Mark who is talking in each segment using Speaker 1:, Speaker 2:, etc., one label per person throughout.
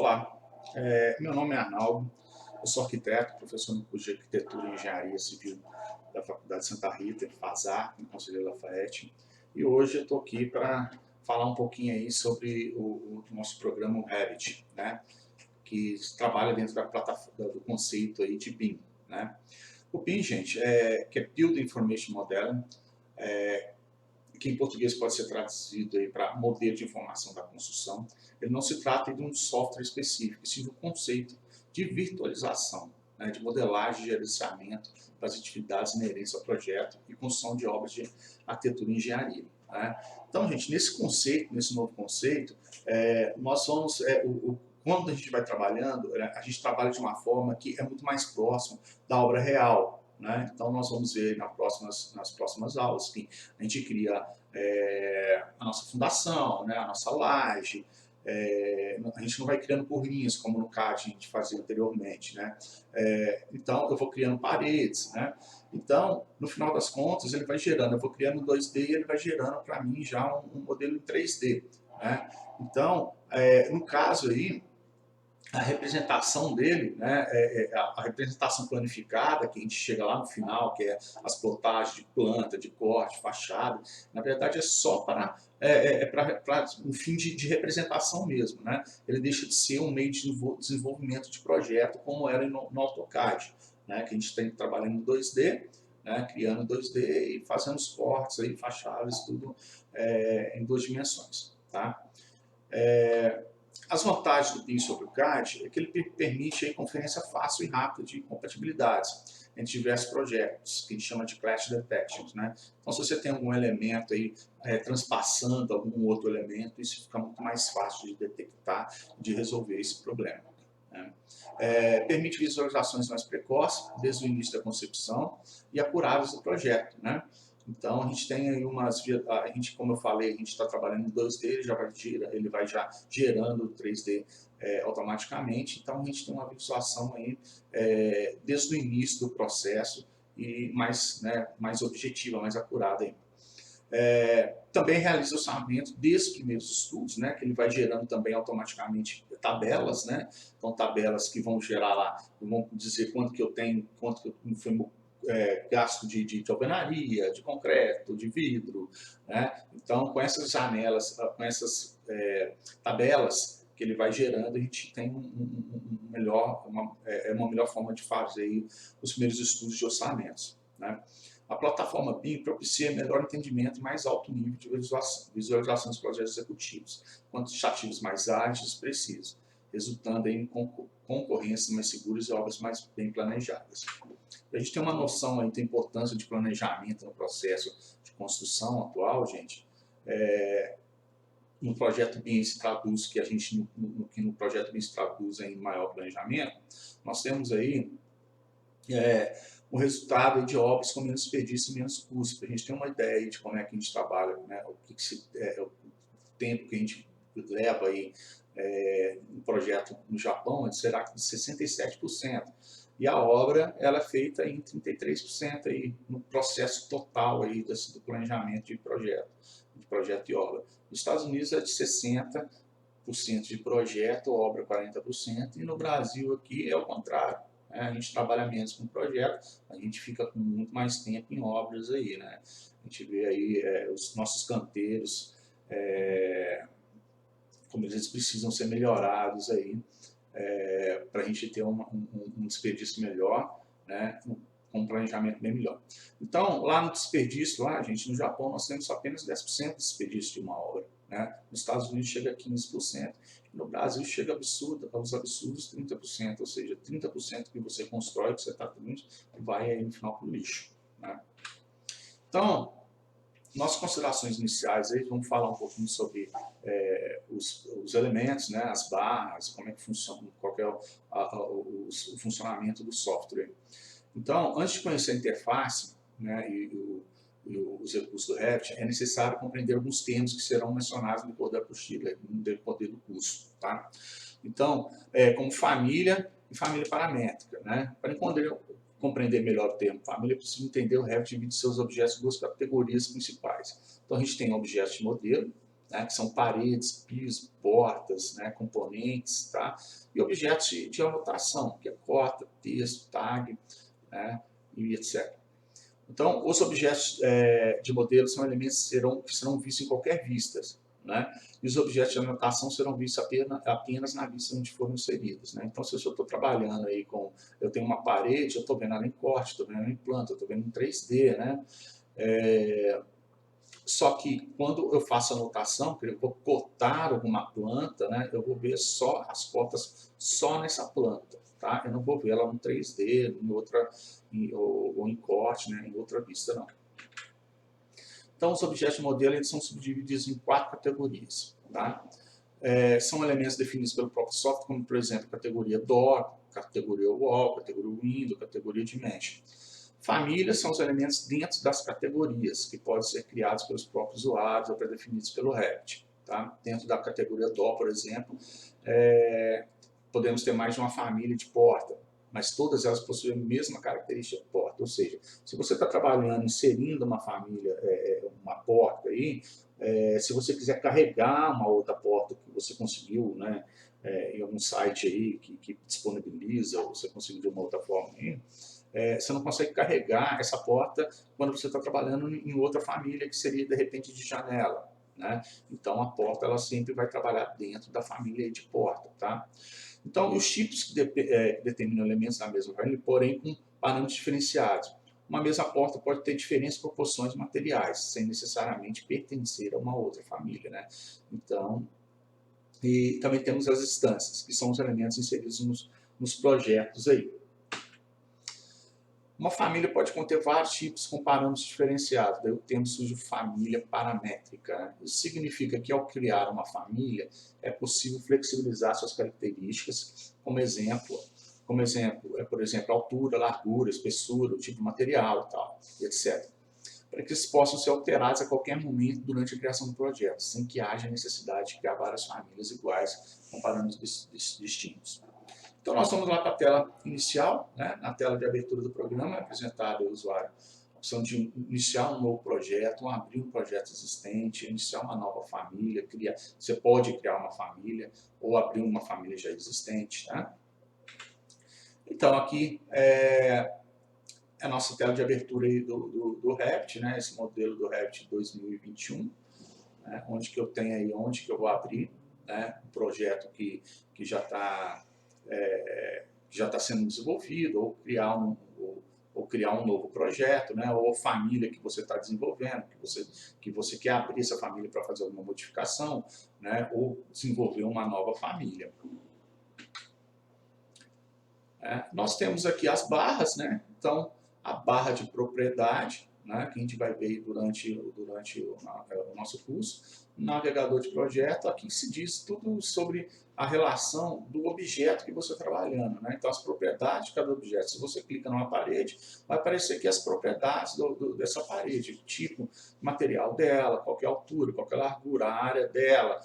Speaker 1: Olá, meu nome é Arnaldo, eu sou arquiteto, professor no curso de Arquitetura e Engenharia Civil da Faculdade Santa Rita, em FASAR, em Conselheiro Lafayette, e hoje eu estou aqui para falar um pouquinho aí sobre o nosso programa Revit, né, que trabalha dentro da plataforma do conceito aí de BIM, né. O BIM, gente, que é Building Information Modeling, que em português pode ser traduzido aí para modelo de informação da construção. Ele não se trata de um software específico, sim de um conceito de virtualização, né, de modelagem e gerenciamento das atividades inerentes ao projeto e construção de obras de arquitetura e engenharia, né. Então, gente, nesse conceito, nesse novo conceito, nós vamos, quando a gente vai trabalhando, a gente trabalha de uma forma que é muito mais próxima da obra real, né? Então, nós vamos ver nas próximas aulas que a gente cria a nossa fundação, né? A nossa laje. A gente não vai criando por linhas, como no CAD a gente fazia anteriormente, né? Então, eu vou criando paredes, né? Então, no final das contas, ele vai gerando, eu vou criando 2D e ele vai gerando para mim já um modelo em 3D, né? Então, no caso aí, a representação dele, né, a representação planificada, que a gente chega lá no final, que é as plotagens de planta, de corte, fachada, na verdade é só para um fim de representação mesmo, né? Ele deixa de ser um meio de desenvolvimento de projeto, como era no AutoCAD, né, que a gente tem trabalhando em 2D, né, criando 2D e fazendo os cortes, aí, fachadas, tudo em duas dimensões. Tá? As vantagens do BIM sobre o CAD é que ele permite a conferência fácil e rápida de compatibilidades entre diversos projetos, que a gente chama de clash detections, né? Então, se você tem algum elemento aí transpassando algum outro elemento, isso fica muito mais fácil de detectar e de resolver esse problema, né? Permite visualizações mais precoces, desde o início da concepção e apuráveis do projeto, né? Então, a gente tem aí como eu falei, a gente está trabalhando em 2D, ele vai já gerando o 3D automaticamente. Então, a gente tem uma visualização aí desde o início do processo e mais objetiva, mais acurada aí. Também realiza o orçamento desde os primeiros estudos, né, que ele vai gerando também automaticamente tabelas, né, então tabelas que vão gerar lá, vão dizer quanto que eu tenho, quanto que foi gasto de alvenaria, de concreto, de vidro, né? Então, com essas janelas, com essas tabelas que ele vai gerando, a gente tem uma melhor forma de fazer os primeiros estudos de orçamentos, né? A plataforma BIM propicia melhor entendimento e mais alto nível de visualização dos projetos executivos, quantitativos mais ágeis e precisos, resultando em concorrências mais seguras e obras mais bem planejadas. A gente tem uma noção aí da importância de planejamento no processo de construção atual, gente. No projeto BIM se traduz, que a gente no projeto BIM se traduz em maior planejamento, nós temos aí o resultado de obras com menos desperdício e menos custo. A gente tem uma ideia de como é que a gente trabalha, né? O tempo que a gente leva aí no projeto no Japão será de 67%. E a obra ela é feita em 33% aí, no processo total aí do planejamento de projeto e obra. Nos Estados Unidos é de 60% de projeto, obra 40%, e no Brasil aqui é o contrário. A gente trabalha menos com projeto, a gente fica com muito mais tempo em obras aí, né? A gente vê aí os nossos canteiros, como eles precisam ser melhorados aí, para a gente ter um desperdício melhor, né? Com um planejamento bem melhor. Então, lá no desperdício, gente, no Japão nós temos apenas 10% de desperdício de uma obra, né? Nos Estados Unidos chega a 15%. No Brasil chega aos absurdos 30%, ou seja, 30% que você constrói, que você está tendo, vai aí no final para o lixo, né? Então, nossas considerações iniciais, aí, vamos falar um pouquinho sobre os elementos, né, as barras, como é que funciona, qual é o funcionamento do software. Então, antes de conhecer a interface, né, e os recursos do Revit, é necessário compreender alguns termos que serão mencionados no decorrer da apostila, no decorrer do curso. Tá? Então, como família e família paramétrica. Né? Para compreender melhor o termo família, é preciso entender o Revit divide seus objetos em duas categorias principais. Então, a gente tem objetos de modelo né, que são paredes, piso, portas, né, componentes, tá? E objetos de anotação, que é cota, texto, tag, né, e etc. Então, os objetos de modelo são elementos que serão vistos em qualquer vista, né? E os objetos de anotação serão vistos apenas na vista onde foram inseridos, né? Então, se eu estou trabalhando aí eu tenho uma parede, eu estou vendo ela em corte, estou vendo ela em planta, estou vendo em 3D, né? Só que quando eu faço anotação, que eu vou cotar alguma planta, né, eu vou ver só as cotas só nessa planta, tá? Eu não vou ver ela em 3D, ou em corte, né, em outra vista, não. Então, os objetos de modelo eles são subdivididos em 4 categorias, tá? São elementos definidos pelo próprio software, como, por exemplo, categoria Door, categoria Wall, categoria Window, categoria Dimension. Famílias são os elementos dentro das categorias, que podem ser criados pelos próprios usuários ou pré-definidos pelo Revit. Tá? Dentro da categoria DO, por exemplo, podemos ter mais de uma família de porta, mas todas elas possuem a mesma característica de porta. Ou seja, se você está trabalhando, inserindo uma família, uma porta aí, se você quiser carregar uma outra porta que você conseguiu, né, em algum site aí que disponibiliza, ou você conseguiu de uma outra forma aí, você não consegue carregar essa porta quando você está trabalhando em outra família, que seria, de repente, de janela, né? Então, a porta ela sempre vai trabalhar dentro da família de porta, tá? Então, os tipos que determinam elementos da mesma família, porém, com parâmetros diferenciados. Uma mesma porta pode ter diferentes proporções materiais, sem necessariamente pertencer a uma outra família, né? Então, e também temos as instâncias, que são os elementos inseridos nos projetos aí. Uma família pode conter vários tipos com parâmetros diferenciados, daí o termo surge família paramétrica. Isso significa que ao criar uma família é possível flexibilizar suas características, por exemplo, por exemplo, altura, largura, espessura, o tipo de material e tal, etc. Para que eles possam ser alterados a qualquer momento durante a criação do projeto, sem que haja necessidade de criar várias famílias iguais com parâmetros distintos. Então, nós vamos lá para a tela inicial, né? Na tela de abertura do programa, é apresentado ao usuário a opção de iniciar um novo projeto, abrir um projeto existente, iniciar uma nova família, você pode criar uma família ou abrir uma família já existente. Tá? Então, aqui é a nossa tela de abertura aí do Revit, né? Esse modelo do Revit 2021, né? Onde que eu tenho aí, onde que eu vou abrir, né? Um projeto que já está sendo desenvolvido, ou criar um novo projeto, né? Ou família que você está desenvolvendo, que você quer abrir essa família para fazer alguma modificação, né? Ou desenvolver uma nova família. Nós temos aqui as barras, né? Então, a barra de propriedade, né? Que a gente vai ver durante o nosso curso. Navegador de projeto, aqui se diz tudo sobre a relação do objeto que você está trabalhando, né? Então, as propriedades de cada objeto. Se você clica numa parede, vai aparecer aqui as propriedades dessa parede, o tipo, material dela, qual é a altura, qual é a largura, a área dela,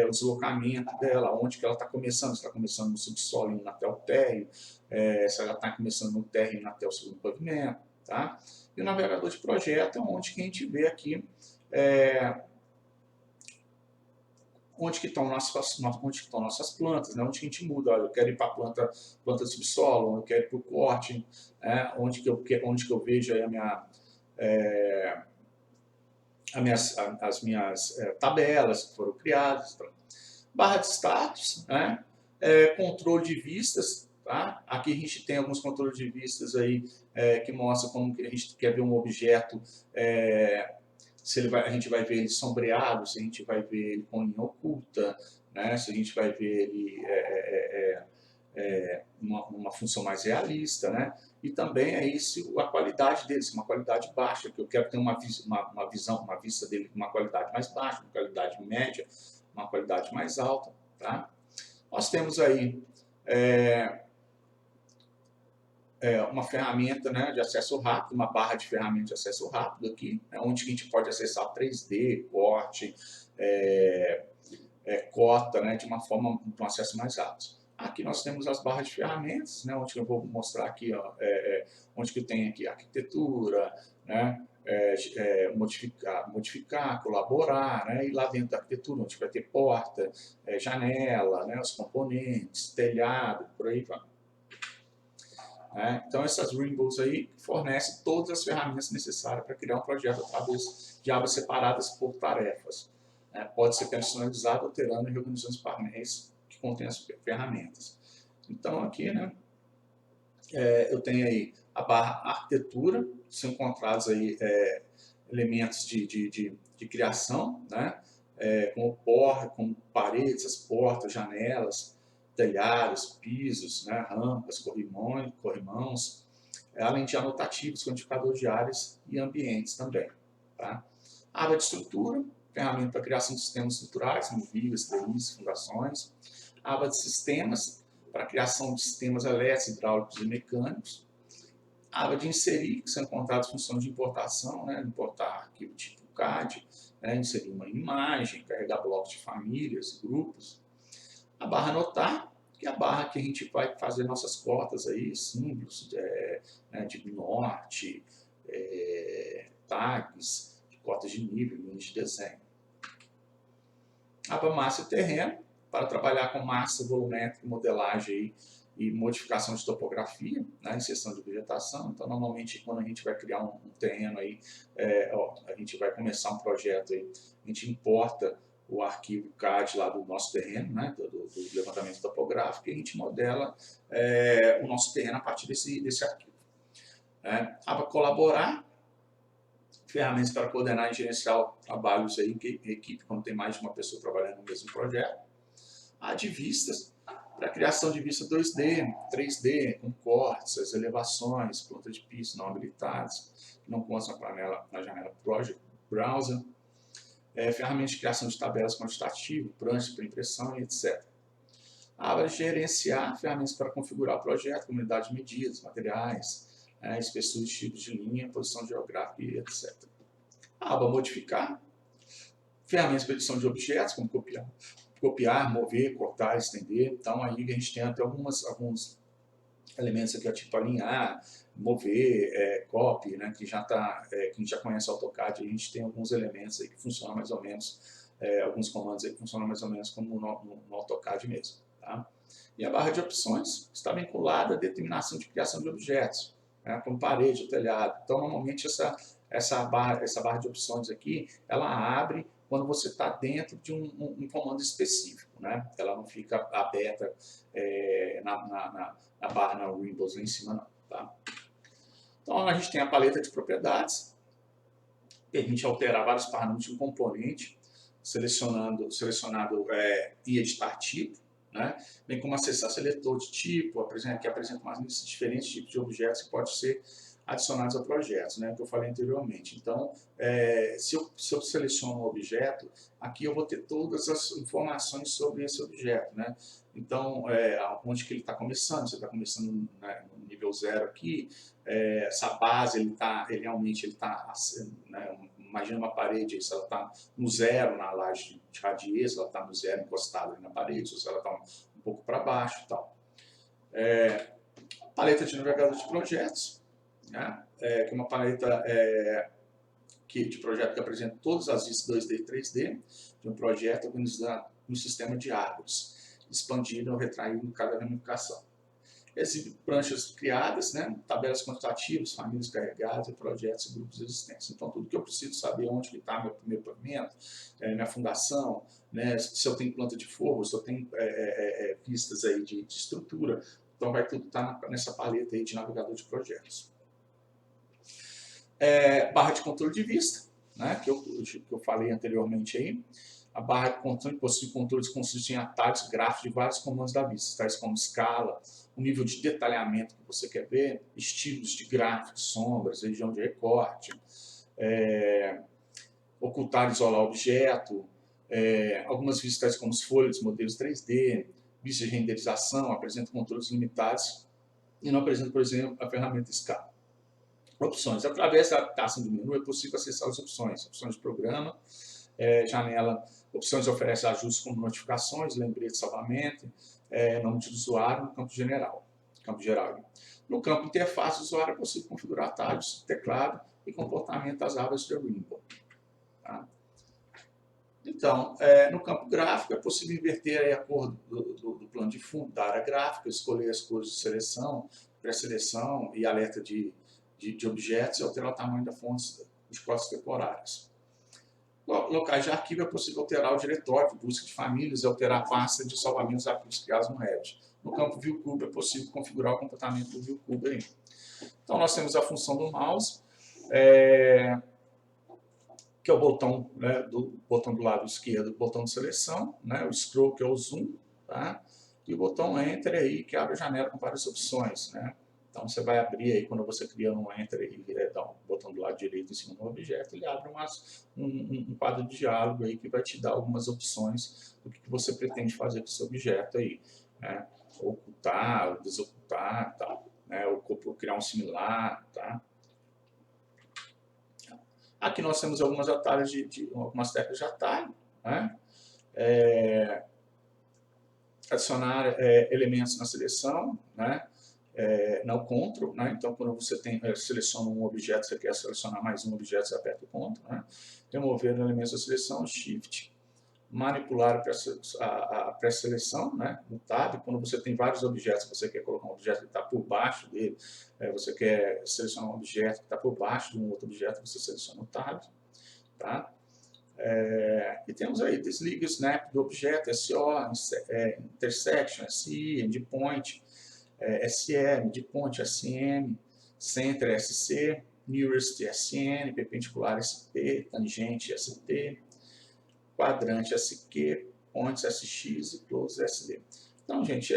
Speaker 1: o deslocamento dela, onde que ela está começando, se está começando no subsolo indo até o térreo, se ela está começando no térreo indo até o segundo pavimento, tá? E o navegador de projeto é onde que a gente vê aqui onde que estão nossas plantas, né? Onde que a gente muda, olha, eu quero ir para a planta de subsolo, eu quero ir para o corte, onde que eu vejo aí as minhas tabelas que foram criadas. Barra de status, né? Controle de vistas, tá? Aqui a gente tem alguns controles de vistas aí que mostram como que a gente quer ver um objeto, a gente vai ver ele sombreado, se a gente vai ver ele com linha oculta, né? Se a gente vai ver ele uma função mais realista, né? E também é isso, a qualidade dele, uma qualidade baixa, que eu quero ter uma vista dele com uma qualidade mais baixa, uma qualidade média, uma qualidade mais alta, tá? Nós temos aí uma ferramenta, né, de acesso rápido, uma barra de ferramenta de acesso rápido aqui, né, onde a gente pode acessar 3D, corte, cota, né, de um acesso mais rápido. Aqui nós temos as barras de ferramentas, né, onde eu vou mostrar aqui, ó, onde que tem aqui a arquitetura, né, modificar, colaborar, né? E lá dentro da arquitetura, onde vai ter porta, janela, né? Os componentes, telhado, por aí vai. Então, essas Rainbows aí fornecem todas as ferramentas necessárias para criar um projeto através de abas separadas por tarefas. Pode ser personalizado, alterando e reorganizando os painéis que contêm as ferramentas. Então, aqui, né, eu tenho aí a barra arquitetura, são encontrados aí elementos de criação, né, como paredes, as portas, janelas, telhados, pisos, né, rampas, corrimãos, além de anotativos, quantificador de áreas e ambientes também. Tá? Aba de estrutura, ferramenta para criação de sistemas estruturais, como vigas, TIs, fundações. Aba de sistemas, para criação de sistemas elétricos, hidráulicos e mecânicos. Aba de inserir, que são encontradas funções de importação, né, importar arquivo tipo CAD, né, inserir uma imagem, carregar blocos de famílias, grupos. A barra anotar, que é a barra que a gente vai fazer nossas cotas aí, símbolos de norte, tags, cotas de nível, linhas de desenho. A aba massa e terreno, para trabalhar com massa volumétrica, modelagem aí, e modificação de topografia, né, inserção de vegetação. Então, normalmente, quando a gente vai criar um terreno aí, a gente vai começar um projeto aí, a gente importa o arquivo CAD lá do nosso terreno, né, do levantamento topográfico, e a gente modela o nosso terreno a partir desse arquivo. Aba colaborar, ferramentas para coordenar e gerenciar trabalhos aí, equipe, quando tem mais de uma pessoa trabalhando no mesmo projeto. A de vistas, para a criação de vista 2D, 3D, com cortes, as elevações, planta de pista não habilitadas, que não constam na janela Project Browser. Ferramentas de criação de tabelas quantitativas, pranchas para impressão e etc. A aba de gerenciar, ferramentas para configurar o projeto, comunidade de medidas, materiais, espessura de tipos de linha, posição geográfica e etc. A aba modificar, ferramentas para edição de objetos, como copiar, mover, cortar, estender. Então, aí a gente tem até alguns elementos aqui, tipo alinhar, mover, copy, né, que a gente já conhece o AutoCAD, a gente tem alguns elementos aí que funcionam mais ou menos, alguns comandos aí que funcionam mais ou menos como no AutoCAD mesmo. Tá? E a barra de opções está vinculada à determinação de criação de objetos, né, como parede ou telhado. Então, normalmente, essa barra de opções aqui, ela abre quando você está dentro de um comando específico, né? Ela não fica aberta na barra na Windows lá em cima, não. Tá? Então, a gente tem a paleta de propriedades, permite alterar vários parâmetros de um componente, selecionado e editar tipo, né? Bem como acessar seletor de tipo, que apresenta uma lista de diferentes tipos de objetos que pode ser adicionados a projetos, né, que eu falei anteriormente. Então, se eu seleciono um objeto, aqui eu vou ter todas as informações sobre esse objeto, né? Então, onde que ele está começando, você está começando, né, no nível 0 aqui, essa base, ele realmente está, né, imagina uma parede, se ela está no 0 na laje de radier, se ela está no 0 encostada na parede, ou se ela está um pouco para baixo e tal. Paleta de navegador de projetos, né? Que é uma paleta de projeto que apresenta todas as vistas 2D e 3D de um projeto organizado no sistema de árvores, expandido ou retraído em cada ramificação. Exibe pranchas criadas, né? Tabelas quantitativas, famílias carregadas, projetos e grupos existentes. Então, tudo que eu preciso saber onde está meu primeiro pavimento, minha fundação, né? Se eu tenho planta de forro, se eu tenho pistas aí de estrutura, então vai tudo estar nessa paleta aí de navegador de projetos. Barra de controle de vista, né, que eu falei anteriormente aí. A barra de controle possui controles que consistem em atalhos gráficos de vários comandos da vista, tais como escala, o nível de detalhamento que você quer ver, estilos de gráficos, sombras, região de recorte, ocultar e isolar objeto, algumas vistas tais como as folhas, modelos 3D, vistas de renderização, apresentam controles limitados e não apresentam, por exemplo, a ferramenta escala. Opções. Através da adaptação do menu é possível acessar as opções. Opções de programa, janela, opções oferecem ajustes como notificações, lembrete, salvamento, nome de usuário no campo geral. No campo interface do usuário é possível configurar atalhos, teclado, e comportamento das árvores de Rainbow. Tá? Então, no campo gráfico, é possível inverter aí a cor do plano de fundo da área gráfica, escolher as cores de seleção, pré-seleção e alerta de objetos e alterar o tamanho da fonte dos códigos temporários. Locais de arquivo, é possível alterar o diretório de busca de famílias e alterar a pasta de salvamento dos arquivos criados no Revit. No campo ViewCube, é possível configurar o comportamento do ViewCube aí. Então, nós temos a função do mouse, que é o botão, né, botão do lado esquerdo, o botão de seleção, né, o scroll, que é o zoom, tá? E o botão Enter aí, que abre a janela com várias opções, né? Então você vai abrir aí, quando você cria um Enter e dá um botão do lado direito em cima do objeto, ele abre um quadro de diálogo aí que vai te dar algumas opções do que você pretende fazer com esse objeto aí, né? Ocultar, desocultar, tal, né? Ou criar um similar, tá? Aqui nós temos algumas atalhos algumas teclas de atalho, né? Adicionar elementos na seleção, né? No Ctrl, né? Então quando você seleciona um objeto, você quer selecionar mais um objeto, você aperta o Ctrl, né? Remover elementos da seleção, Shift. Manipular a pré-seleção, né? No Tab, quando você tem vários objetos, você quer colocar um objeto que está por baixo dele, você quer selecionar um objeto que está por baixo de um outro objeto, você seleciona o Tab, tá? E temos aí desliga o snap do objeto, SO, intersection, SI, endpoint, SE, midpoint, SM, center, SC, nearest, SN, perpendicular, SP, tangente, ST, quadrante, SQ, points, SX e close, SD. Então, gente,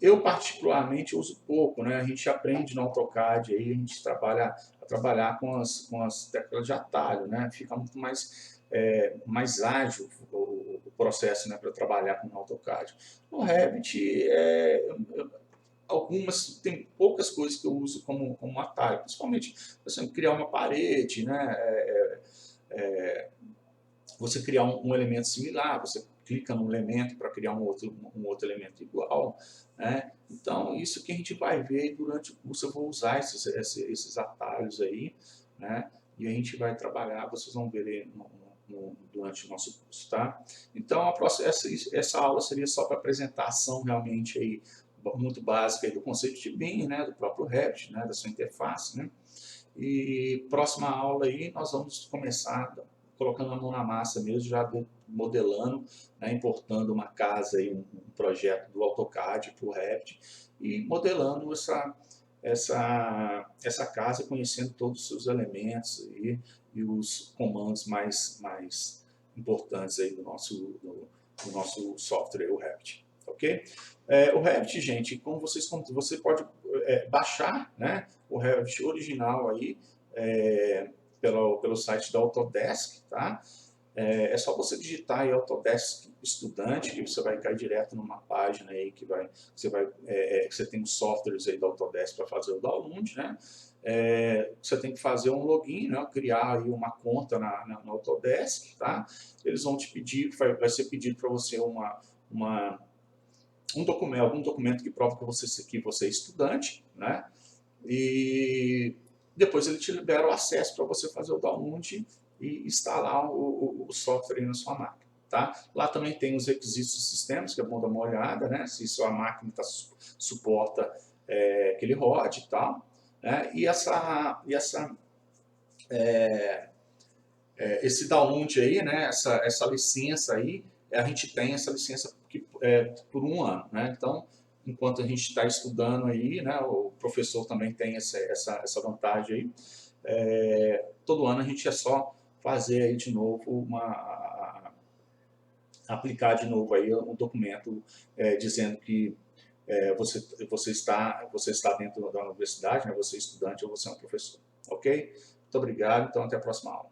Speaker 1: eu particularmente uso pouco, né? A gente aprende no AutoCAD, aí a gente trabalha com as teclas de atalho, né? Fica muito mais ágil o processo, né, para trabalhar com o AutoCAD. No Revit, tem poucas coisas que eu uso como atalho, principalmente você criar uma parede, né? Você criar um elemento similar, você clica num elemento para criar um outro elemento igual, né? Então, isso que a gente vai ver durante o curso, eu vou usar esses atalhos aí, né? E a gente vai trabalhar, vocês vão ver durante o nosso curso, tá? Então, essa aula seria só para apresentação realmente aí, muito básica aí do conceito de BIM, né? Do próprio Revit, né? Da sua interface, né? E próxima aula aí, nós vamos começar colocando a mão na massa mesmo, já modelando, né, importando uma casa, aí, um projeto do AutoCAD para o Revit, e modelando essa casa, conhecendo todos os seus elementos e os comandos mais importantes aí do nosso software, o Revit. Ok? O Revit, gente, como você pode baixar, né, o Revit original aí, pelo site da Autodesk, tá? É só você digitar aí Autodesk Estudante, que você vai cair direto numa página aí que você tem os softwares aí da Autodesk para fazer o download, né? Você tem que fazer um login, né? Criar aí uma conta na Autodesk, tá? Eles vão te pedir, vai ser pedido para você algum documento que prova que você é estudante, né? E depois ele te libera o acesso para você fazer o download e instalar o software aí na sua máquina. Tá? Lá também tem os requisitos dos sistemas, que é bom dar uma olhada, né? Se sua máquina suporta que ele rode e tal. Né? Esse download aí, né? essa licença aí, a gente tem essa licença por 1 ano. Né? Então, enquanto a gente está estudando aí, né, o professor também tem essa vantagem aí. Todo ano a gente é só fazer aí de novo aplicar de novo aí um documento dizendo que você está dentro da universidade, né, você é estudante ou você é um professor. Ok? Muito obrigado, então até a próxima aula.